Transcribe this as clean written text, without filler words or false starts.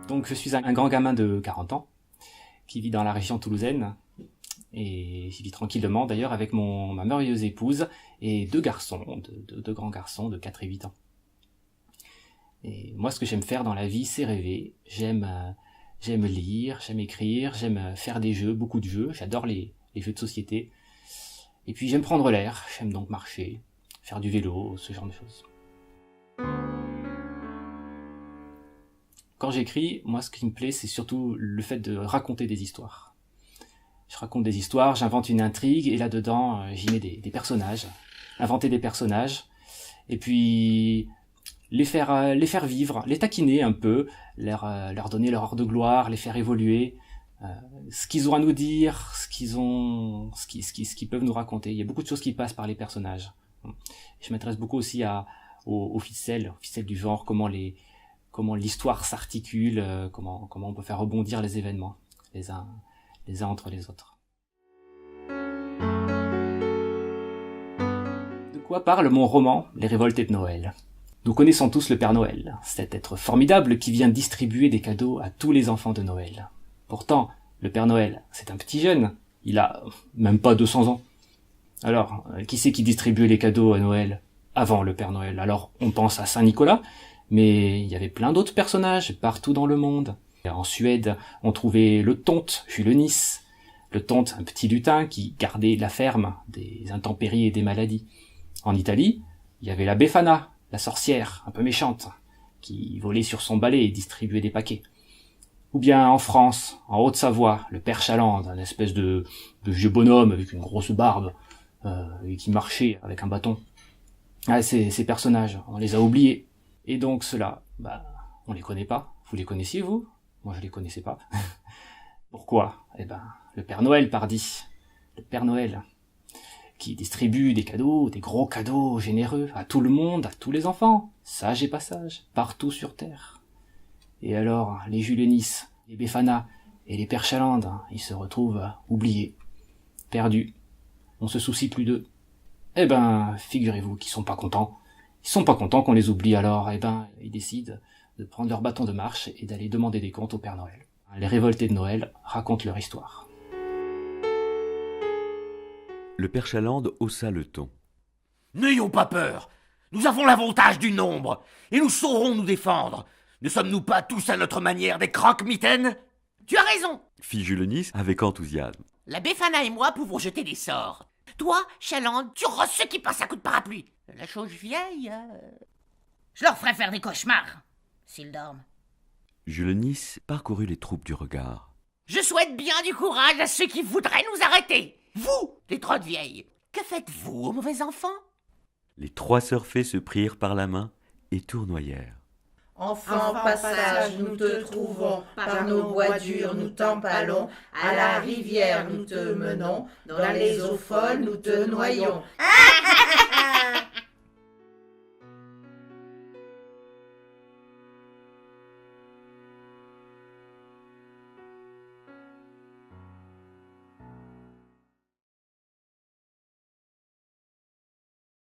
Donc je suis un grand gamin de 40 ans, qui vit dans la région toulousaine, et j'y vis tranquillement d'ailleurs avec ma merveilleuse épouse et deux garçons, deux grands garçons de 4 et 8 ans. Et moi ce que j'aime faire dans la vie, c'est rêver. J'aime lire, j'aime écrire, j'aime faire des jeux, beaucoup de jeux, j'adore les jeux de société. Et puis j'aime prendre l'air, j'aime donc marcher, faire du vélo, ce genre de choses. Quand j'écris, moi ce qui me plaît, c'est surtout le fait de raconter des histoires. Je raconte des histoires, j'invente une intrigue, et là-dedans, j'y mets des personnages, inventer des personnages, et puis les faire vivre, les taquiner un peu, leur donner leur heure de gloire, les faire évoluer, ce qu'ils ont à nous dire, ce qu'ils peuvent nous raconter. Il y a beaucoup de choses qui passent par les personnages. Je m'intéresse beaucoup aussi aux ficelles du genre, comment l'histoire s'articule, comment on peut faire rebondir les événements, les uns entre les autres. De quoi parle mon roman Les Révoltés de Noël ? Nous connaissons tous le Père Noël, cet être formidable qui vient distribuer des cadeaux à tous les enfants de Noël. Pourtant, le Père Noël, c'est un petit jeune, il a même pas 200 ans. Alors, qui c'est qui distribuait les cadeaux à Noël avant le Père Noël ? Alors, on pense à Saint Nicolas, mais il y avait plein d'autres personnages partout dans le monde. En Suède, on trouvait le Tonte, Jules Nice. Le Tonte, un petit lutin qui gardait la ferme des intempéries et des maladies. En Italie, il y avait la Befana, la sorcière, un peu méchante, qui volait sur son balai et distribuait des paquets. Ou bien en France, en Haute-Savoie, le Père Chaland, un espèce de vieux bonhomme avec une grosse barbe, et qui marchait avec un bâton. Ah, ces personnages, on les a oubliés. Et donc ceux-là, on les connaît pas. Vous les connaissiez, vous ? Moi, je les connaissais pas. Pourquoi ? Le Père Noël, pardi. Le Père Noël, qui distribue des cadeaux, des gros cadeaux généreux, à tout le monde, à tous les enfants, sages et pas sages, partout sur Terre. Et alors, les Jules Nice, les Befana et les Père Chaland, ils se retrouvent oubliés, perdus. On se soucie plus d'eux. Figurez-vous qu'ils sont pas contents. Ils sont pas contents qu'on les oublie, alors, ils décident de prendre leur bâton de marche et d'aller demander des comptes au Père Noël. Les Révoltés de Noël racontent leur histoire. Le Père Chaland haussa le ton. N'ayons pas peur. Nous avons l'avantage du nombre, et nous saurons nous défendre. Ne sommes-nous pas tous à notre manière des croque-mitaines ? Tu as raison, fit Jules Nice avec enthousiasme. la Befana et moi pouvons jeter des sorts. Toi, Chaland, tu rosses ceux qui passent à coups de parapluie. La chose vieille, je leur ferai faire des cauchemars, s'ils dorment. Jules Nice parcourut les troupes du regard. Je souhaite bien du courage à ceux qui voudraient nous arrêter. Vous, les trottes vieilles, que faites-vous aux mauvais enfants ? Les 3 sœurs fées se prirent par la main et tournoyèrent. Enfant passage, nous te trouvons, par nos bois durs nous t'empalons, à la rivière nous te menons, dans les eaux folles nous te noyons.